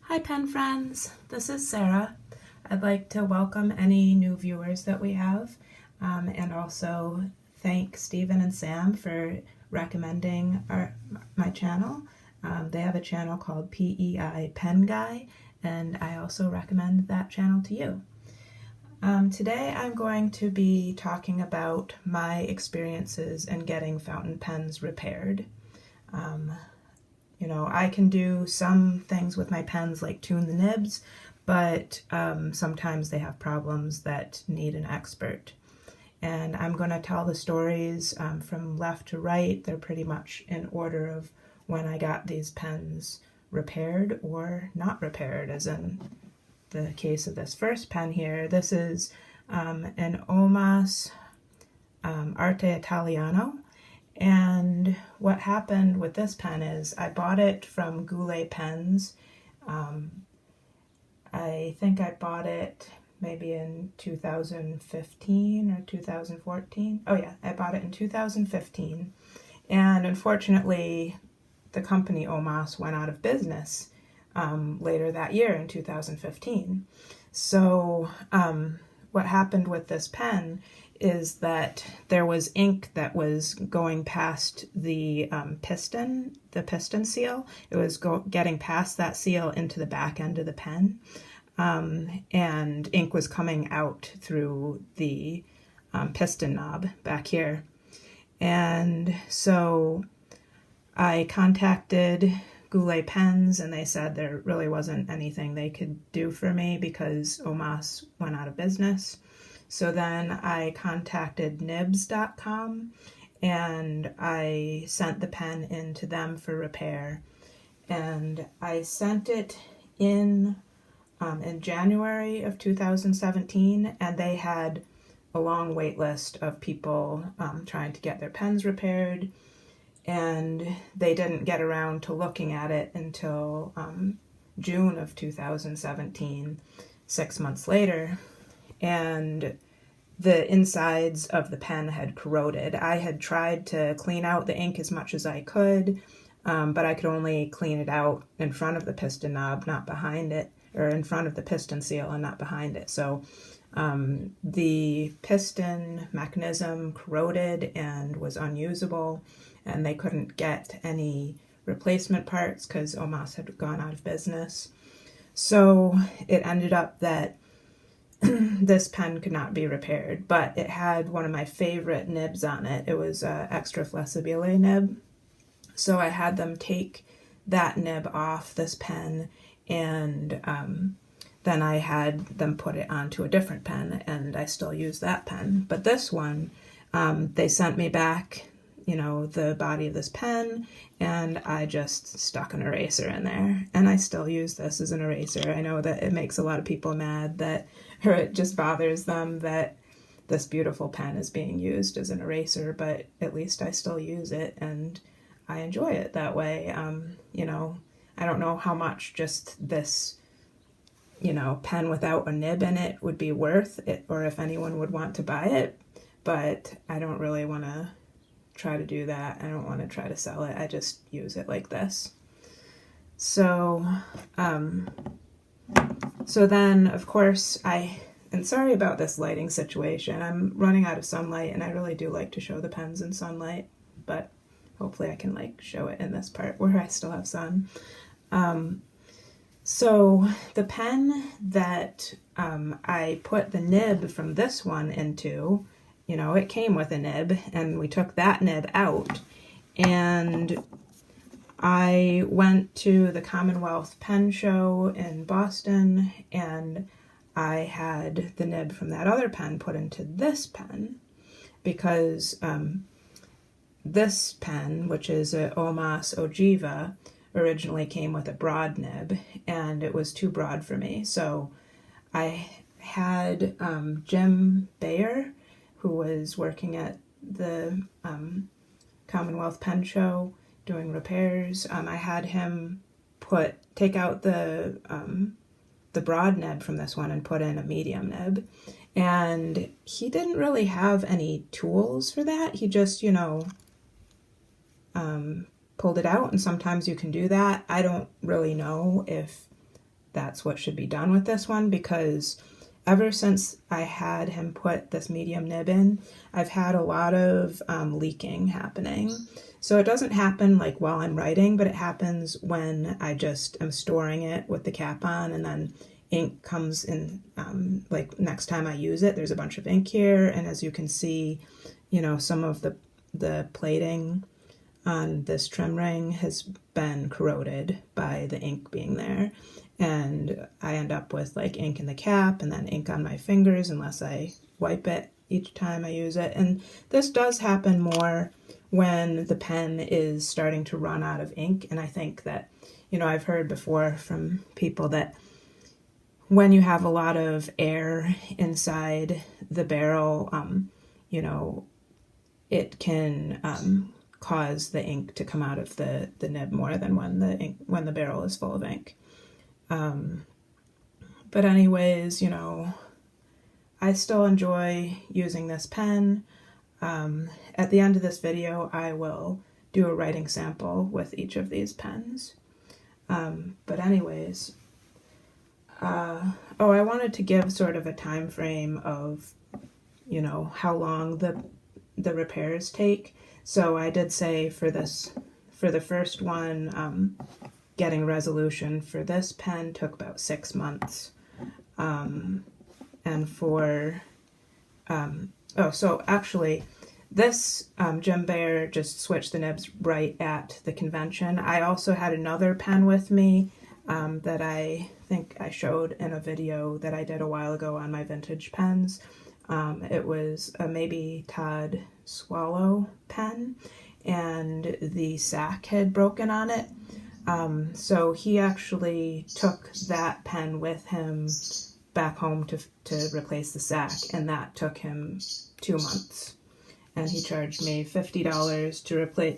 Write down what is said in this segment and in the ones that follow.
Hi pen friends, this is Sarah. I'd like to welcome any new viewers that we have and also thank Stephen and Sam for recommending my channel. They have a channel called PEI Pen Guy, and I also recommend that channel to you. Today I'm going to be talking about my experiences in getting fountain pens repaired. You know, I can do some things with my pens like tune the nibs, but sometimes they have problems that need an expert. And I'm going to tell the stories from left to right. They're pretty much in order of when I got these pens repaired or not repaired, as in the case of this first pen here. This is an Omas Arte Italiano. And what happened with this pen is I bought it from Goulet Pens. I think I bought it maybe in 2015 or 2014. Oh yeah, I bought it in 2015. And unfortunately, the company Omas went out of business later that year in 2015. So what happened with this pen is that there was ink that was going past the piston seal. It was getting past that seal into the back end of the pen, and ink was coming out through the piston knob back here. And so I contacted Goulet Pens, and they said there really wasn't anything they could do for me because Omas went out of business. So then I contacted nibs.com and I sent the pen in to them for repair. And I sent it in January of 2017, and they had a long wait list of people trying to get their pens repaired. And they didn't get around to looking at it until June of 2017, 6 months later. And the insides of the pen had corroded. I had tried to clean out the ink as much as I could, but I could only clean it out in front of the piston knob, not behind it, or in front of the piston seal and not behind it. So the piston mechanism corroded and was unusable, and they couldn't get any replacement parts because Omas had gone out of business. So it ended up that this pen could not be repaired, but it had one of my favorite nibs on it. It was an extra flexibile nib. So I had them take that nib off this pen, and then I had them put it onto a different pen, and I still use that pen. But this one, they sent me back, you know, the body of this pen, and I just stuck an eraser in there, and I still use this as an eraser. I know that it makes a lot of people mad that, or it just bothers them that this beautiful pen is being used as an eraser, but at least I still use it, and I enjoy it that way. You know, I don't know how much just this, you know, pen without a nib in it would be worth it, or if anyone would want to buy it, but I don't really want to try to do that. I don't want to try to sell it. I just use it like this. So, so then of course and sorry about this lighting situation. I'm running out of sunlight, and I really do like to show the pens in sunlight, but hopefully I can like show it in this part where I still have sun. So the pen that I put the nib from this one into, you know, it came with a nib, and we took that nib out, and I went to the Commonwealth Pen Show in Boston, and I had the nib from that other pen put into this pen because this pen, which is a Omas Ogiva, originally came with a broad nib, and it was too broad for me. So I had Jim Baer, who was working at the Commonwealth Pen Show doing repairs. I had him take out the broad nib from this one and put in a medium nib. And he didn't really have any tools for that. He just, you know, pulled it out, and sometimes you can do that. I don't really know if that's what should be done with this one, because ever since I had him put this medium nib in, I've had a lot of leaking happening. So it doesn't happen like while I'm writing, but it happens when I just am storing it with the cap on, and then ink comes in, like next time I use it, there's a bunch of ink here, and as you can see, you know, some of the plating on this trim ring has been corroded by the ink being there, and I end up with like ink in the cap and then ink on my fingers unless I wipe it each time I use it. And this does happen more when the pen is starting to run out of ink, and I think that, you know, I've heard before from people that when you have a lot of air inside the barrel, you know, it can cause the ink to come out of the nib more than when the barrel is full of ink. But anyways, you know, I still enjoy using this pen. At the end of this video, I will do a writing sample with each of these pens. But anyways, I wanted to give sort of a time frame of, you know, how long the repairs take. So I did say for the first one, getting resolution for this pen took about 6 months. And for, so actually this Jim Baer just switched the nibs right at the convention. I also had another pen with me that I think I showed in a video that I did a while ago on my vintage pens. It was a Mabie Todd Swallow pen, and the sac had broken on it. So he actually took that pen with him back home to replace the sac, and that took him 2 months. And he charged me $50 to replace,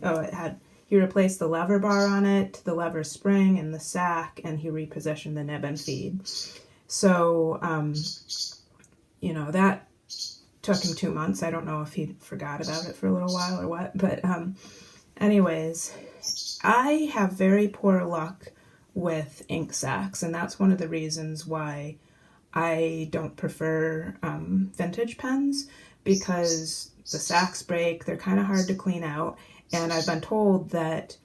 he replaced the lever bar on it, the lever spring, and the sac, and he repositioned the nib and feed. So, you know, that took him 2 months. I don't know if he forgot about it for a little while or what, but anyways, I have very poor luck with ink sacs, and that's one of the reasons why I don't prefer vintage pens, because the sacs break, they're kind of hard to clean out, and I've been told that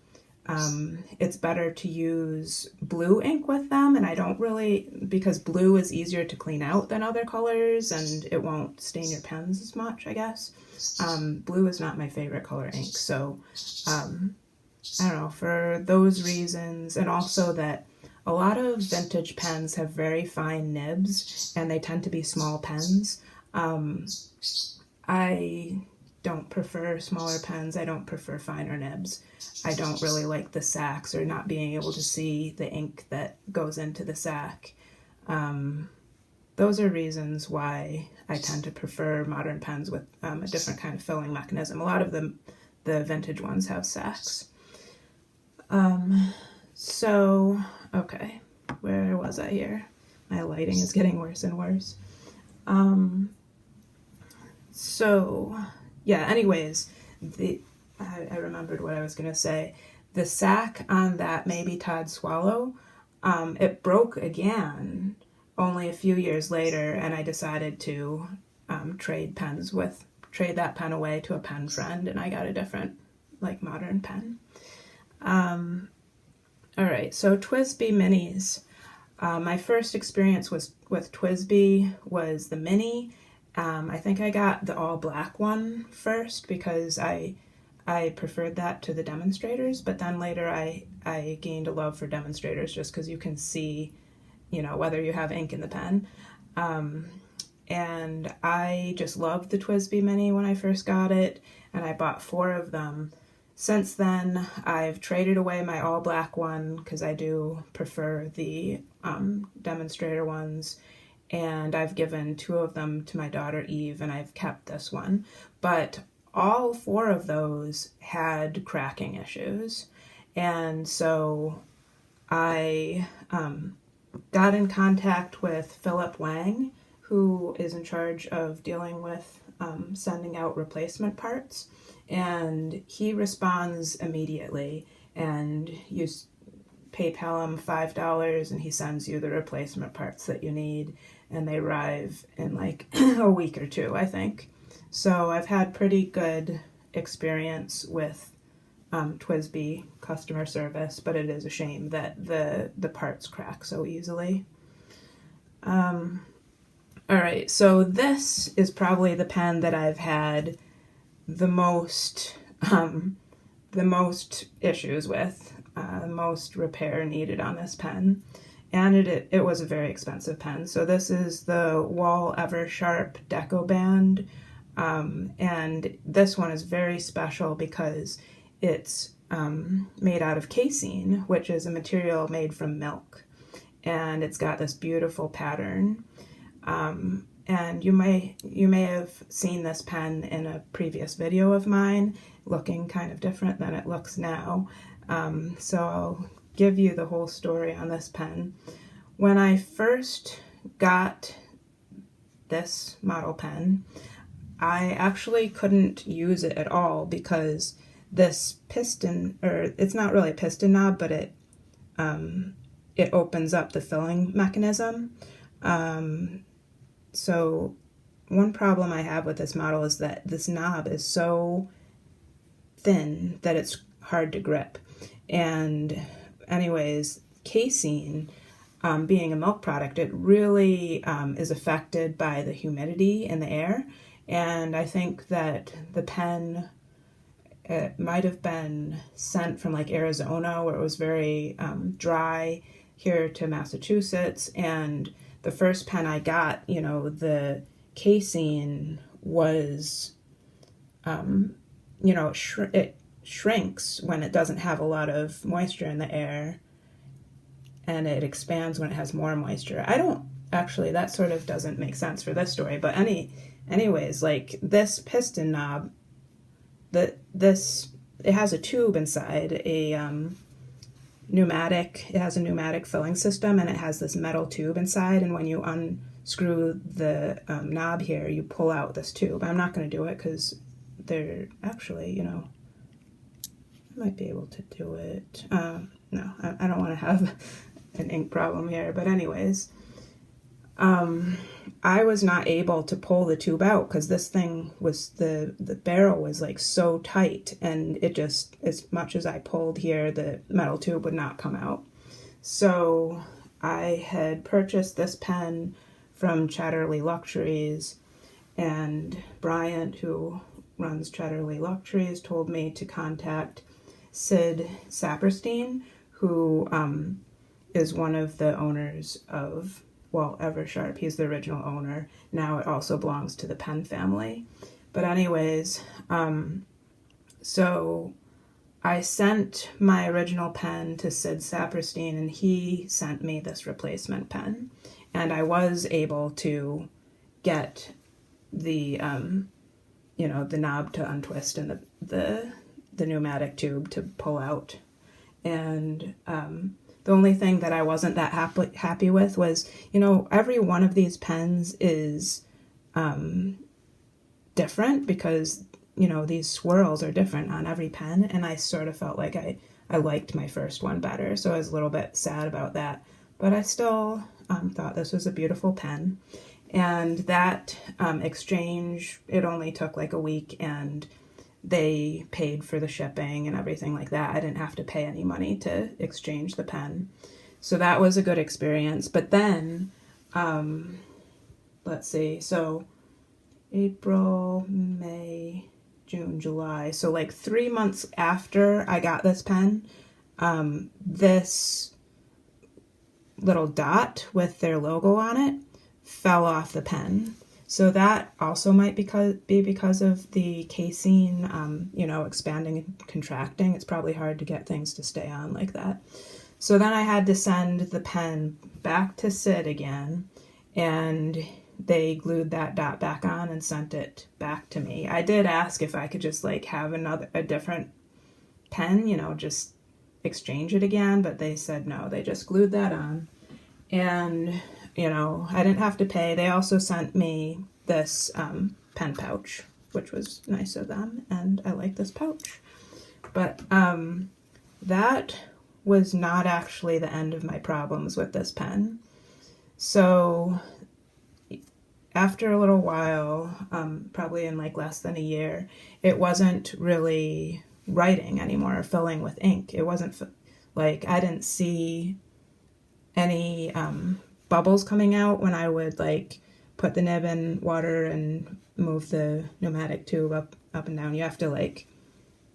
it's better to use blue ink with them, and I don't really, because blue is easier to clean out than other colors, and it won't stain your pens as much, I guess. Blue is not my favorite color ink, so I don't know, for those reasons, and also that a lot of vintage pens have very fine nibs, and they tend to be small pens. I don't prefer smaller pens. I don't prefer finer nibs. I don't really like the sacs or not being able to see the ink that goes into the sac. Those are reasons why I tend to prefer modern pens with a different kind of filling mechanism. A lot of the vintage ones have sacs. So, okay, where was I here? My lighting is getting worse and worse. So, yeah, anyways, I remembered what I was going to say. The sac on that Mabie Todd Swallow, it broke again only a few years later, and I decided to trade that pen away to a pen friend, and I got a different, like, modern pen. All right, so TWSBI Minis. My first experience with TWSBI was the Mini. I think I got the all black one first because I preferred that to the demonstrators, but then later I gained a love for demonstrators just because you can see, you know, whether you have ink in the pen. And I just loved the TWSBI Mini when I first got it, and I bought 4 of them. Since then, I've traded away my all black one because I do prefer the demonstrator ones, and I've given 2 of them to my daughter Eve, and I've kept this one. But all 4 of those had cracking issues, and so I got in contact with Philip Wang, who is in charge of dealing with sending out replacement parts, and he responds immediately, and PayPal him $5 and he sends you the replacement parts that you need, and they arrive in like a week or two, I think. So I've had pretty good experience with TWSBI customer service, but it is a shame that the parts crack so easily. All right, so this is probably the pen that I've had the most issues with, the most repair needed on this pen, and it was a very expensive pen. So this is the Wahl-Eversharp Deco band, and this one is very special because it's made out of casein, which is a material made from milk, and it's got this beautiful pattern. And you may have seen this pen in a previous video of mine, looking kind of different than it looks now. So I'll give you the whole story on this pen. When I first got this model pen, I actually couldn't use it at all because this piston, or it's not really a piston knob, but it opens up the filling mechanism. So one problem I have with this model is that this knob is so thin that it's hard to grip. And anyways, casein, being a milk product, it really is affected by the humidity in the air. And I think that the pen, it might have been sent from like Arizona, where it was very dry, here to Massachusetts, and the first pen I got, you know, the casein was, you know, it shrinks when it doesn't have a lot of moisture in the air, and it expands when it has more moisture. I don't, actually, that sort of doesn't make sense for this story, but anyways, like this piston knob, it has a tube inside, it has a pneumatic filling system, and it has this metal tube inside, and when you unscrew the knob here, you pull out this tube. I'm not going to do it because they're actually, you know, I might be able to do it. No, I don't want to have an ink problem here, but anyways, I was not able to pull the tube out because this thing was, the barrel was like so tight, and it just, as much as I pulled here, the metal tube would not come out. So I had purchased this pen from Chatterley Luxuries, and Bryant, who runs Chatterley Luxuries, told me to contact Syd Saperstein, who is one of the owners of Wahl-Eversharp. He's the original owner. Now it also belongs to the pen family. But anyways, so I sent my original pen to Syd Saperstein, and he sent me this replacement pen. And I was able to get the, you know, the knob to untwist and the pneumatic tube to pull out. And the only thing that I wasn't that happy with was, you know, every one of these pens is different because, you know, these swirls are different on every pen, and I sort of felt like I liked my first one better, so I was a little bit sad about that. But I still thought this was a beautiful pen. And that exchange, it only took like a week, and they paid for the shipping and everything like that. I didn't have to pay any money to exchange the pen. So that was a good experience. But then, let's see, so April, May, June, July. So like 3 months after I got this pen, this little dot with their logo on it fell off the pen. So that also might be because of the casein, you know, expanding and contracting. It's probably hard to get things to stay on like that. So then I had to send the pen back to Syd again, and they glued that dot back on and sent it back to me. I did ask if I could just like have a different pen, you know, just exchange it again, but they said no, they just glued that on. And you know, I didn't have to pay. They also sent me this pen pouch, which was nice of them, and I like this pouch. But that was not actually the end of my problems with this pen. So after a little while, probably in like less than a year, it wasn't really writing anymore or filling with ink. It wasn't like I didn't see any bubbles coming out when I would like put the nib in water and move the pneumatic tube up and down. You have to like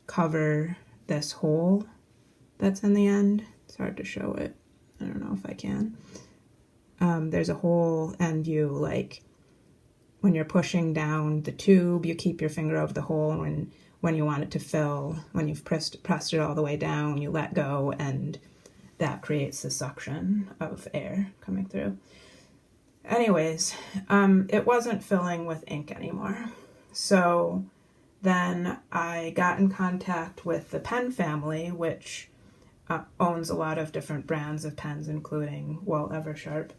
cover this hole that's in the end. It's hard to show it. I don't know if I can. There's a hole, and you like, when you're pushing down the tube, you keep your finger over the hole, and when you want it to fill, when you've pressed it all the way down, you let go, and that creates the suction of air coming through. Anyways, it wasn't filling with ink anymore. So then I got in contact with the pen family, which owns a lot of different brands of pens, including Wahl-Eversharp.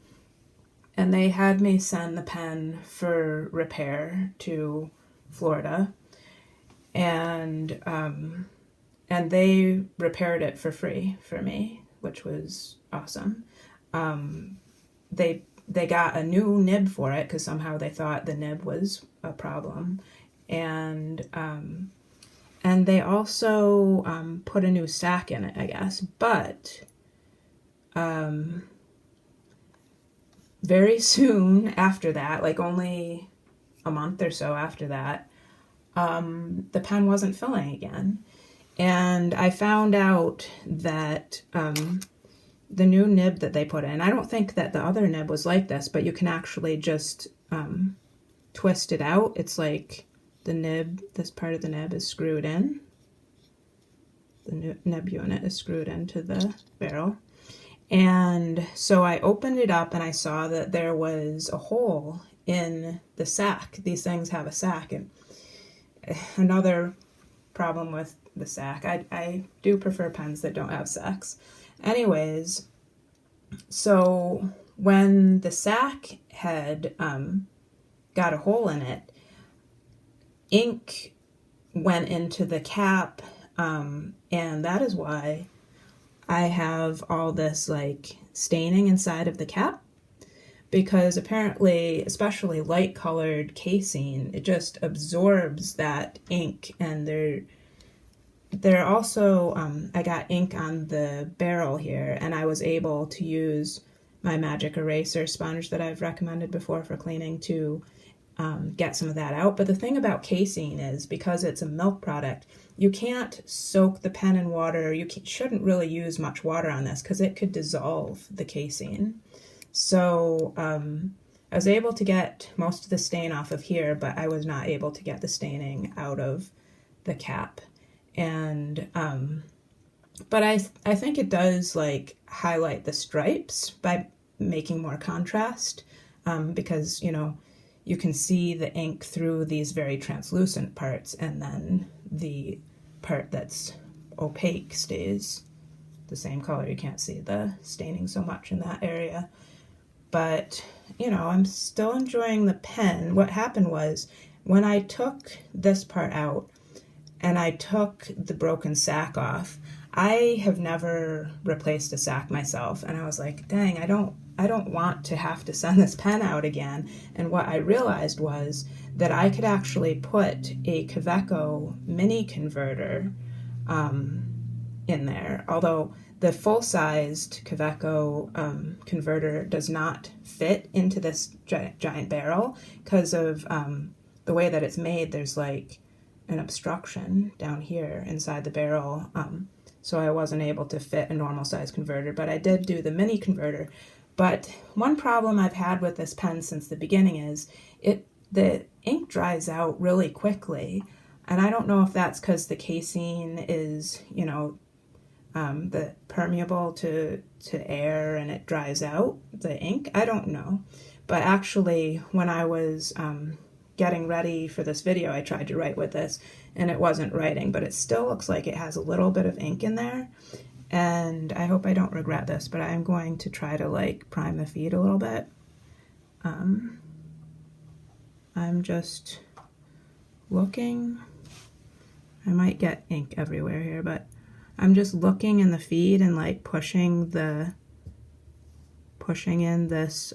And they had me send the pen for repair to Florida. And they repaired it for free for me, which was awesome. They got a new nib for it because somehow they thought the nib was a problem. And they also put a new sac in it, I guess. But very soon after that, like only a month or so after that, the pen wasn't filling again. And I found out that the new nib that they put in, I don't think that the other nib was like this, but you can actually just twist it out. It's like the nib, this part of the nib is screwed in. The nib unit is screwed into the barrel. And so I opened it up and I saw that there was a hole in the sac. These things have a sac. And another problem with the sac, I do prefer pens that don't have sacs. Anyways, so when the sac had got a hole in it, ink went into the cap, and that is why I have all this like staining inside of the cap, because apparently, especially light colored casing, it just absorbs that ink. And they're also, I got ink on the barrel here, and I was able to use my magic eraser sponge that I've recommended before for cleaning to get some of that out. But the thing about casing is, because it's a milk product, you can't soak the pen in water. You shouldn't really use much water on this because it could dissolve the casing. So I was able to get most of the stain off of here, but I was not able to get the staining out of the cap. And but I think it does like highlight the stripes by making more contrast, because you can see the ink through these very translucent parts, and then the part that's opaque stays the same color. You can't see the staining so much in that area. But, I'm still enjoying the pen. What happened was, when I took this part out and I took the broken sac off, I have never replaced a sac myself. And I was like, dang, I don't want to have to send this pen out again. And what I realized was that I could actually put a Deco Mini converter in there, although the full-sized Deco converter does not fit into this giant barrel because of the way that it's made. There's like an obstruction down here inside the barrel, so I wasn't able to fit a normal size converter, but I did do the mini converter. But one problem I've had with this pen since the beginning is the ink dries out really quickly, and I don't know if that's because the casing is, the permeable to air and it dries out the ink. I don't know. But actually, when I was getting ready for this video, I tried to write with this, and it wasn't writing, but it still looks like it has a little bit of ink in there. And I hope I don't regret this, but I'm going to try to like prime the feed a little bit. I'm just looking. I might get ink everywhere here, but I'm just looking in the feed and like pushing in this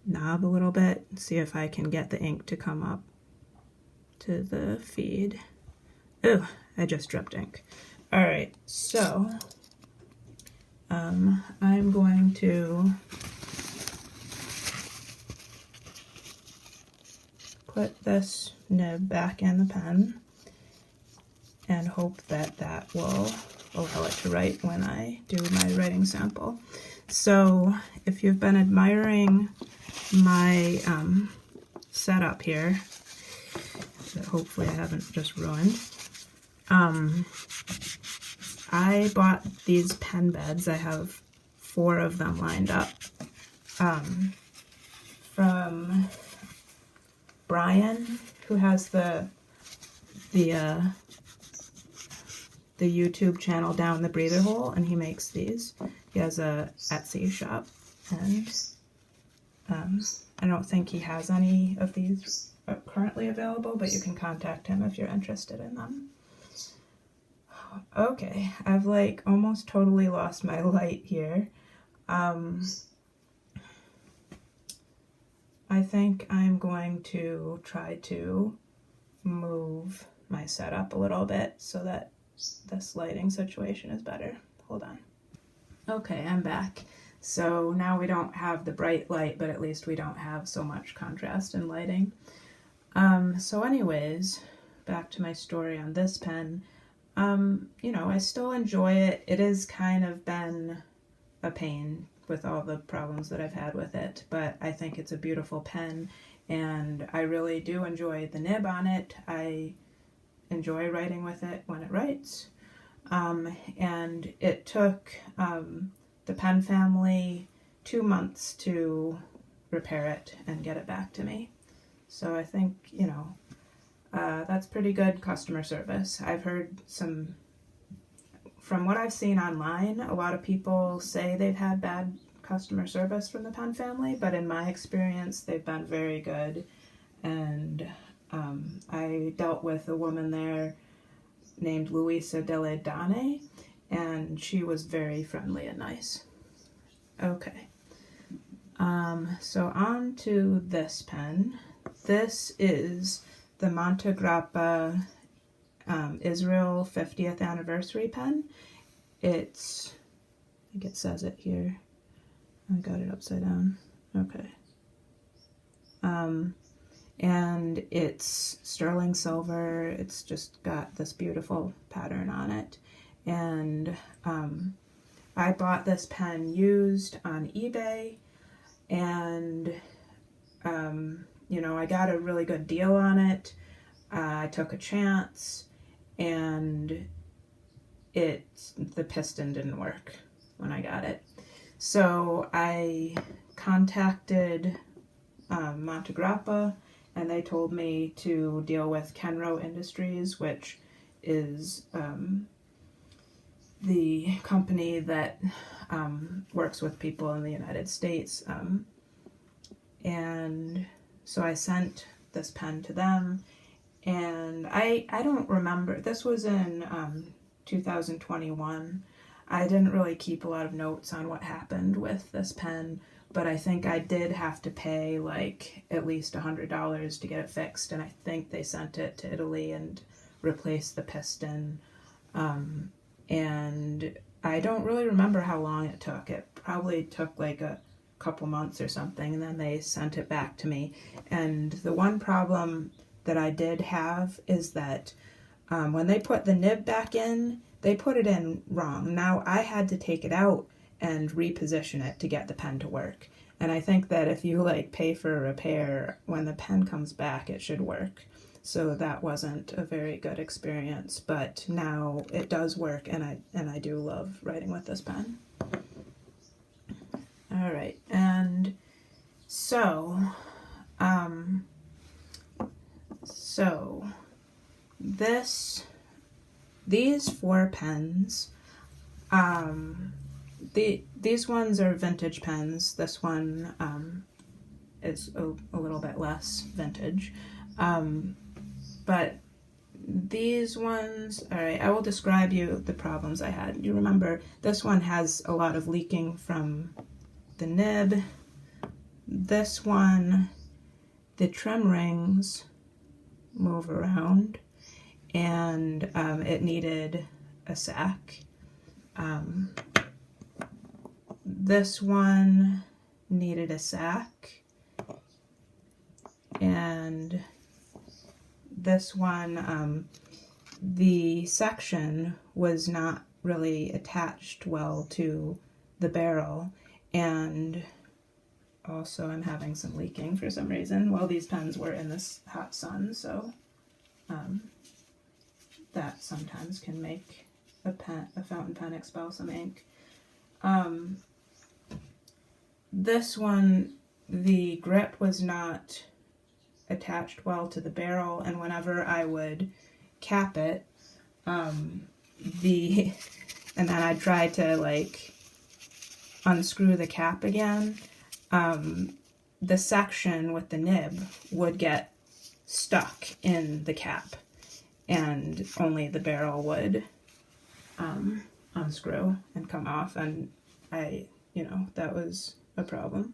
knob a little bit, see if I can get the ink to come up to the feed. Ooh, I just dripped ink. All right, so I'm going to put this nib back in the pen and hope that that will allow it to write when I do my writing sample. So if you've been admiring my setup here, that hopefully I haven't just ruined, I bought these pen beds. I have 4 of them lined up from Brian, who has the YouTube channel Down the Breather Hole, and he makes these. He has a Etsy shop, and I don't think he has any of these currently available, but you can contact him if you're interested in them. Okay, I've like almost totally lost my light here. I think I'm going to try to move my setup a little bit so that this lighting situation is better. Hold on. Okay, I'm back. So now we don't have the bright light, but at least we don't have so much contrast in lighting. So anyways, back to my story on this pen. You know, I still enjoy it. It has kind of been a pain with all the problems that I've had with it, but I think it's a beautiful pen, and I really do enjoy the nib on it. I enjoy writing with it when it writes. And it took the pen family 2 months to repair it and get it back to me. So I think, you know, that's pretty good customer service. I've heard from what I've seen online, a lot of people say they've had bad customer service from the pen family, but in my experience, they've been very good. And I dealt with a woman there named Luisa Delle Donne, and she was very friendly and nice. Okay, so on to this pen. This is the Montegrappa Israel 50th anniversary pen. It's, I think it says it here. I got it upside down. Okay. And it's sterling silver. It's just got this beautiful pattern on it. And I bought this pen used on eBay, and you know, I got a really good deal on it. I took a chance, and the piston didn't work when I got it. So I contacted Montegrappa, and they told me to deal with Kenro Industries, which is the company that works with people in the United States. And so I sent this pen to them, and I don't remember, this was in 2021. I didn't really keep a lot of notes on what happened with this pen, but I think I did have to pay like at least $100 to get it fixed, and I think they sent it to Italy and replaced the piston. And I don't really remember how long it took. It probably took like a couple months or something, and then they sent it back to me. And the one problem that I did have is that when they put the nib back in, they put it in wrong. Now I had to take it out and reposition it to get the pen to work. And I think that if you like pay for a repair, when the pen comes back, it should work. So that wasn't a very good experience, but now it does work, and I do love writing with this pen. All right, and so these 4 pens, these ones are vintage pens. This one is a little bit less vintage, but these ones, all right, I will describe you the problems I had. You remember this one has a lot of leaking from the nib. This one, the trim rings move around, and it needed a sac. This one needed a sac, and this one, the section was not really attached well to the barrel, and also I'm having some leaking for some reason. Well, these pens were in this hot sun, so that sometimes can make a fountain pen expel some ink. This one, the grip was not attached well to the barrel, and whenever I would cap it, and then I'd try to like unscrew the cap again, the section with the nib would get stuck in the cap, and only the barrel would unscrew and come off, and that was a problem.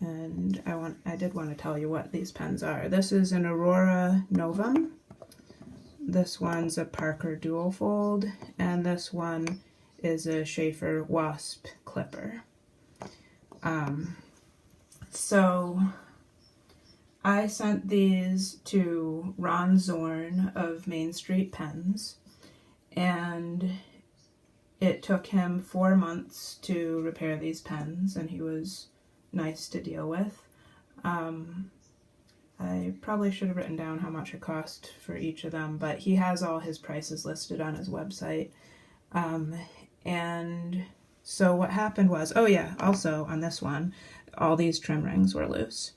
And I did want to tell you what these pens are. This is an Aurora Novum. This one's a Parker Duofold, and this one is a Sheaffer Wasp clipper. So I sent these to Ron Zorn of Main Street Pens, and it took him 4 months to repair these pens, and he was nice to deal with. I probably should have written down how much it cost for each of them, but he has all his prices listed on his website. And so what happened was, oh yeah, also on this one, all these trim rings were loose.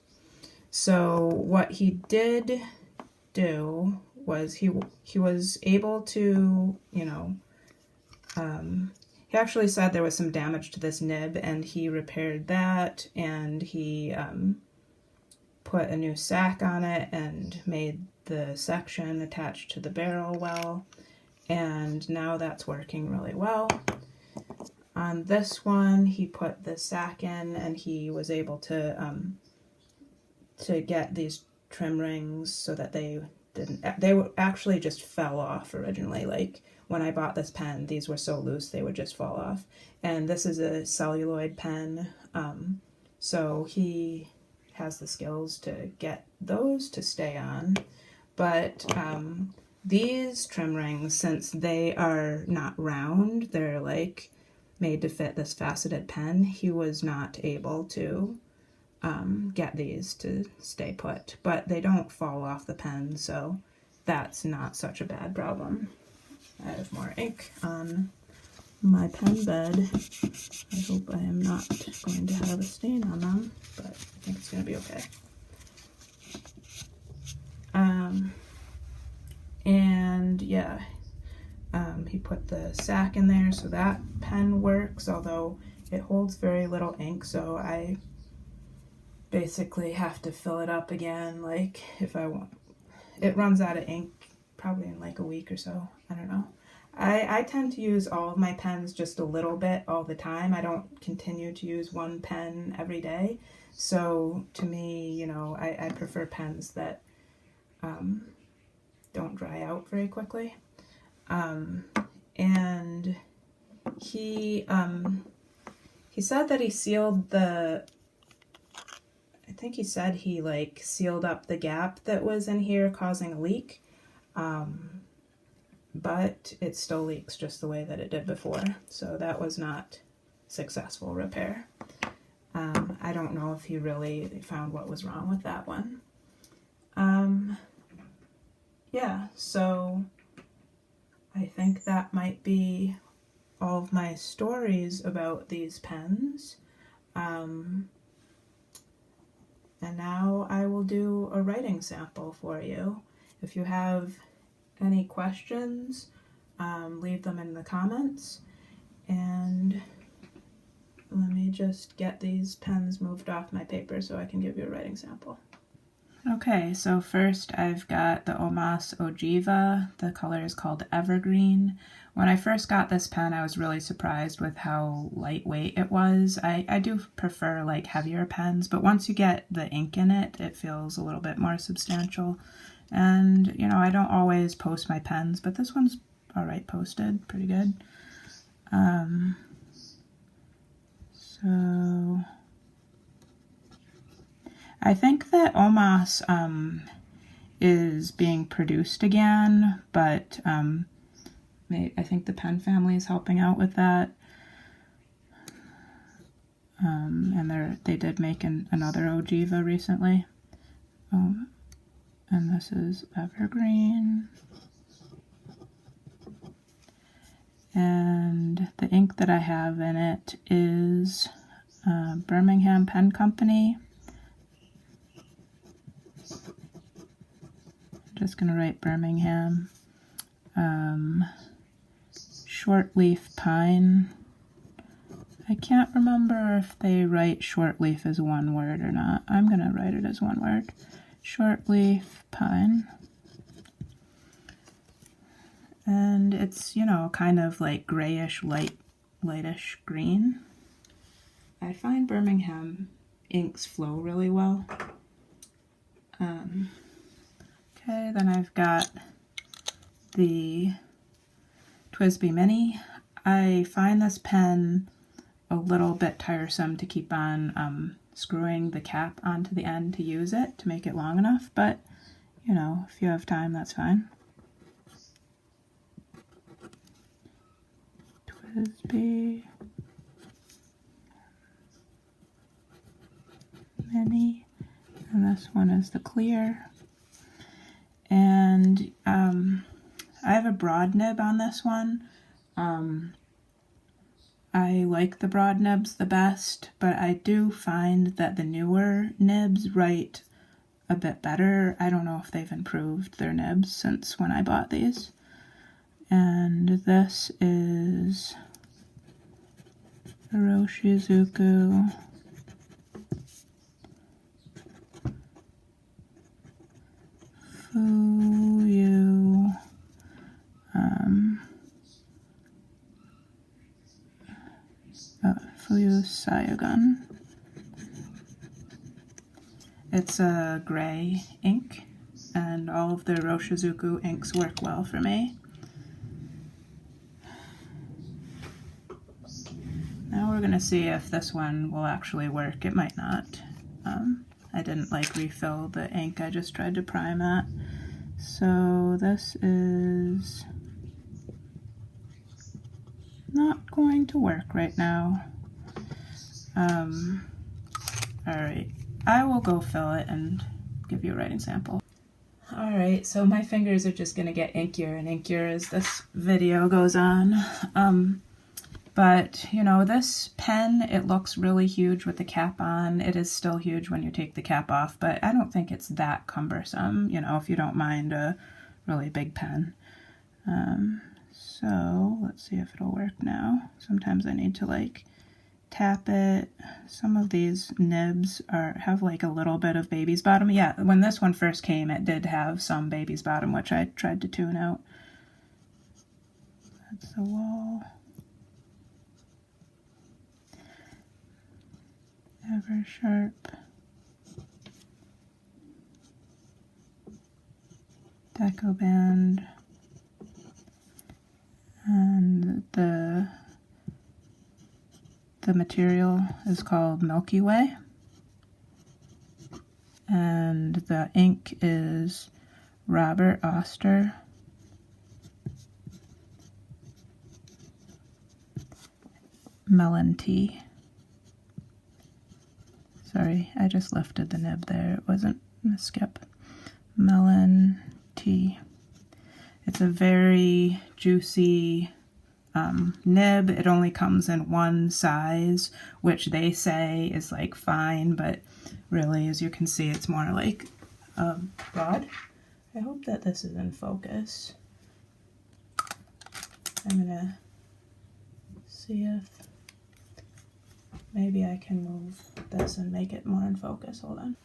So what he did do was he was able to, he actually said there was some damage to this nib, and he repaired that, and he put a new sac on it and made the section attached to the barrel well, and now that's working really well. On this one, he put the sac in, and he was able to get these trim rings so that they actually just fell off originally. Like when I bought this pen, these were so loose they would just fall off. And this is a celluloid pen, so he has the skills to get those to stay on. But these trim rings, since they are not round, they're like made to fit this faceted pen, he was not able to get these to stay put. But they don't fall off the pen, so that's not such a bad problem. I have more ink on my pen bed. I hope I am not going to have a stain on them, but I think it's going to be okay. And yeah, he put the sac in there, so that pen works, although it holds very little ink, so I basically have to fill it up again, like if I want. It runs out of ink probably in like a week or so. I don't know. I tend to use all of my pens just a little bit all the time. I don't continue to use one pen every day. So to me, I prefer pens that don't dry out very quickly. And he said that he sealed the, I think he said he like sealed up the gap that was in here causing a leak. But it still leaks just the way that it did before, so that was not successful repair. I don't know if he really found what was wrong with that one. Yeah, so I think that might be all of my stories about these pens. And now I will do a writing sample for you. If you have any questions, leave them in the comments, and let me just get these pens moved off my paper so I can give you a writing sample. Okay, so first I've got the Omas Ogiva. The color is called Evergreen. When I first got this pen, I was really surprised with how lightweight it was. I do prefer like heavier pens, but once you get the ink in it, it feels a little bit more substantial. And, you know, I don't always post my pens, but this one's all right posted, pretty good. So I think that Omas is being produced again, but I think the pen family is helping out with that. And they did make another Ogiva recently. And this is Evergreen. And the ink that I have in it is Birmingham Pen Company. I'm just going to write Birmingham. Short leaf pine. I can't remember if they write short leaf as one word or not. I'm going to write it as one word. Short leaf pine. And it's, you know, kind of like grayish, lightish green. I find Birmingham inks flow really well. Okay, then I've got the TWSBI Mini. I find this pen a little bit tiresome to keep on screwing the cap onto the end to use it, to make it long enough, but, you know, if you have time, that's fine. TWSBI Mini, and this one is the clear. And I have a broad nib on this one. I like the broad nibs the best, but I do find that the newer nibs write a bit better. I don't know if they've improved their nibs since when I bought these. And this is Iroshizuku Fuyu Fuyu Sayogun. It's a gray ink, and all of the Iroshizuku inks work well for me. Now we're going to see if this one will actually work. It might not. I didn't refill the ink, I just tried to prime it. So this is not going to work right now. Alright, I will go fill it and give you a writing sample. Alright, so my fingers are just going to get inkier and inkier as this video goes on. But, you know, this pen, it looks really huge with the cap on. It is still huge when you take the cap off, but I don't think it's that cumbersome, you know, if you don't mind a really big pen. So, let's see if it'll work now. Sometimes I need to, tap it. Some of these nibs have, a little bit of baby's bottom. Yeah, when this one first came, it did have some baby's bottom, which I tried to tune out. That's the wall. Wahl-Eversharp. Deco band. And the material is called Milky Way. And the ink is Robert Oster. Melon Tea. Sorry, I just lifted the nib there. It wasn't a skip. Melon Tea. It's a very juicy nib. It only comes in one size, which they say is fine, but really, as you can see, it's more broad. I hope that this is in focus. I'm gonna see if maybe I can move this and make it more in focus. Hold on.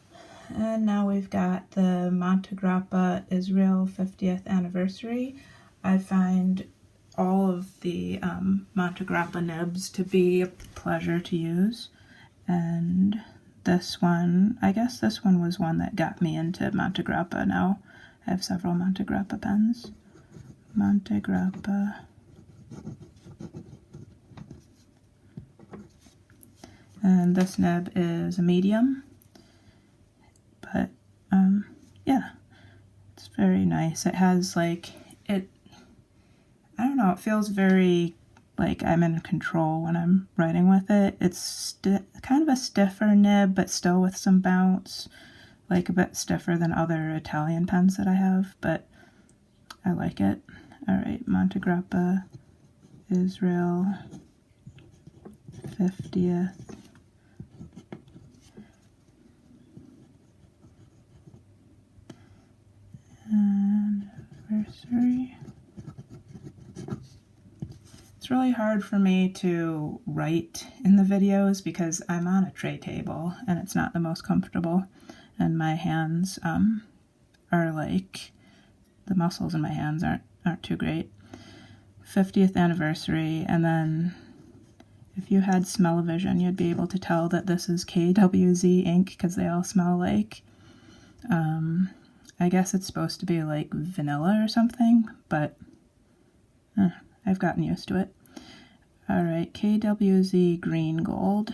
And now we've got the Montegrappa Israel 50th anniversary. I find all of the Montegrappa nibs to be a pleasure to use. And this one, I guess this one was one that got me into Montegrappa. Now I have several Montegrappa pens. Montegrappa. And this nib is a medium, but yeah, it's very nice. It has like, I don't know, it feels very like I'm in control when I'm writing with it. It's kind of a stiffer nib, but still with some bounce, like a bit stiffer than other Italian pens that I have, but I like it. Alright, Montegrappa Israel 50th. Anniversary. It's really hard for me to write in the videos because I'm on a tray table and it's not the most comfortable, and my hands are like, the muscles in my hands aren't too great. 50th anniversary, and then if you had smell-o-vision, you'd be able to tell that this is KWZ ink because they all smell like, I guess it's supposed to be like vanilla or something, but I've gotten used to it. Alright, KWZ Green Gold.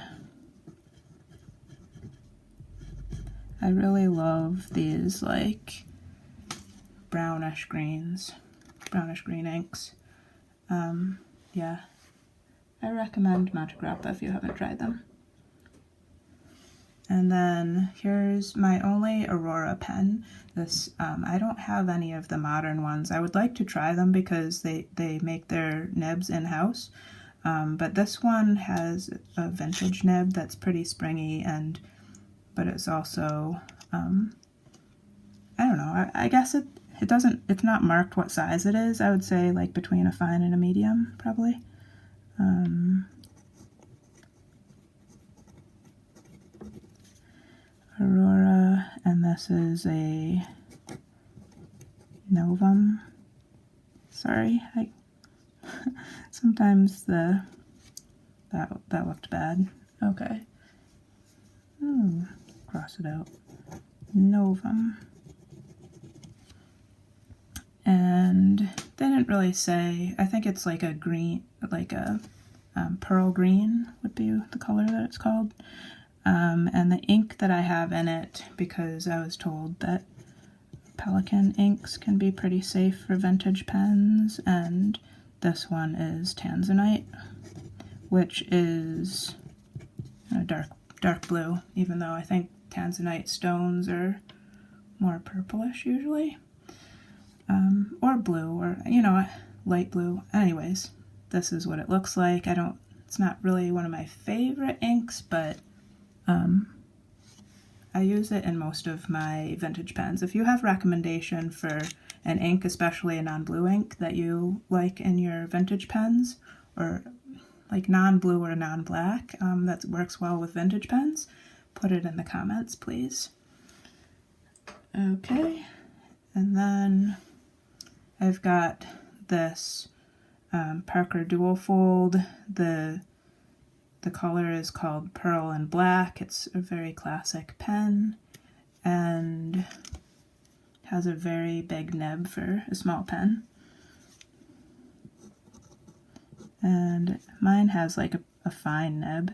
I really love these like brownish green inks. Yeah, I recommend Montegrappa if you haven't tried them. And then here's my only Aurora pen. This I don't have any of the modern ones. I would like to try them because they make their nibs in-house. But this one has a vintage nib that's pretty springy, but it's also I don't know. I guess it's not marked what size it is. I would say like between a fine and a medium, probably. Aurora, and this is a Novum. Sorry, sometimes that looked bad. Okay. Cross it out. Novum. And they didn't really say. I think it's like a green, like a pearl green would be the color that it's called. And the ink that I have in it, because I was told that Pelikan inks can be pretty safe for vintage pens, and this one is Tanzanite, which is a dark blue, even though I think Tanzanite stones are more purplish usually, or blue, or light blue. Anyways, this is what it looks like. It's not really one of my favorite inks, but I use it in most of my vintage pens. If you have recommendation for an ink, especially a non-blue ink that you like in your vintage pens, or like non-blue or non-black, that works well with vintage pens, put it in the comments, please. Okay, and then I've got this Parker Duofold. The color is called Pearl and Black. It's a very classic pen and has a very big nib for a small pen. And mine has like a fine nib.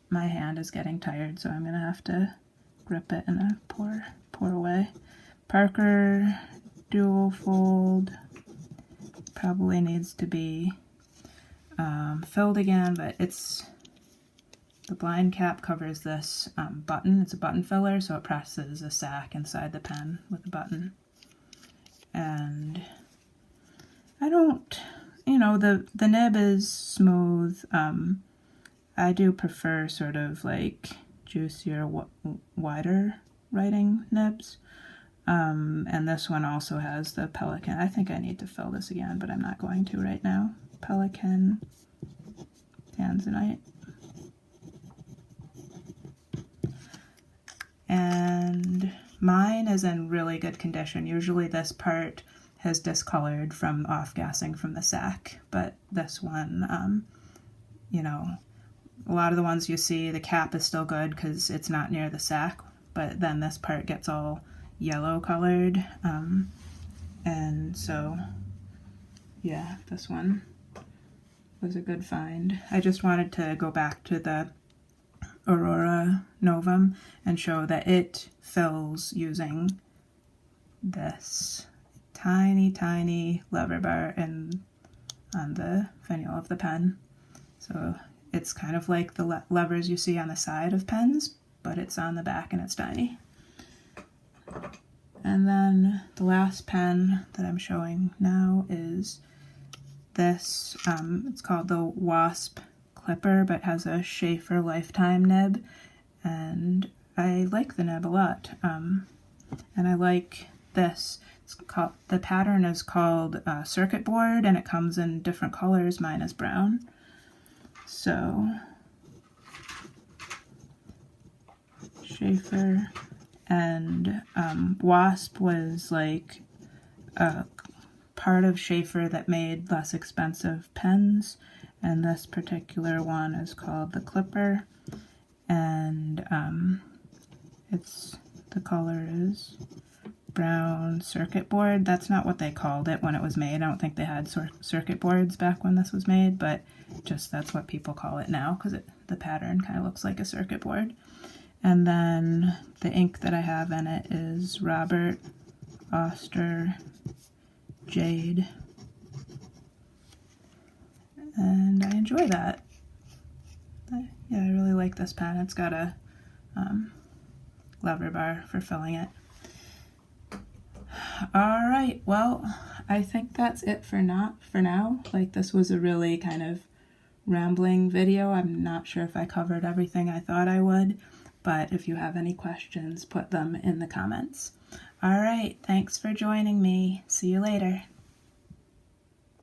My hand is getting tired, so I'm going to have to grip it in a pour way. Parker Duofold probably needs to be filled again, but the blind cap covers this button. It's a button filler, so it presses a sac inside the pen with a button. And I don't, the nib is smooth. I do prefer sort of like juicier, wider writing nibs. And this one also has the Pelikan. I think I need to fill this again, but I'm not going to right now. Pelikan Tanzanite. and mine is in really good condition. Usually this part has discolored from off-gassing from the sack, but this one, you know, a lot of the ones you see, the cap is still good because it's not near the sack, but then this part gets all yellow colored, and so yeah, this one was a good find. I just wanted to go back to the Aurora Novum and show that it fills using this tiny lever bar on the finial of the pen. So it's kind of like the levers you see on the side of pens, but it's on the back and it's tiny. And then the last pen that I'm showing now is this. It's called the Wasp clipper, but has a Sheaffer lifetime nib, and I like the nib a lot. And I like this. The pattern is called circuit board, and it comes in different colors. Mine is brown. So Sheaffer and Wasp was like a part of Sheaffer that made less expensive pens, and this particular one is called the Clipper, and the color is brown circuit board. That's not what they called it when it was made. I don't think they had circuit boards back when this was made, but just that's what people call it now because the pattern kind of looks like a circuit board. And then the ink that I have in it is Robert Oster Jade, and I enjoy that. Yeah, I really like this pen. It's got a lever bar for filling it. Alright, well, I think that's it for now. Like, this was a really kind of rambling video. I'm not sure if I covered everything I thought I would, but if you have any questions, put them in the comments. Alright, thanks for joining me. See you later.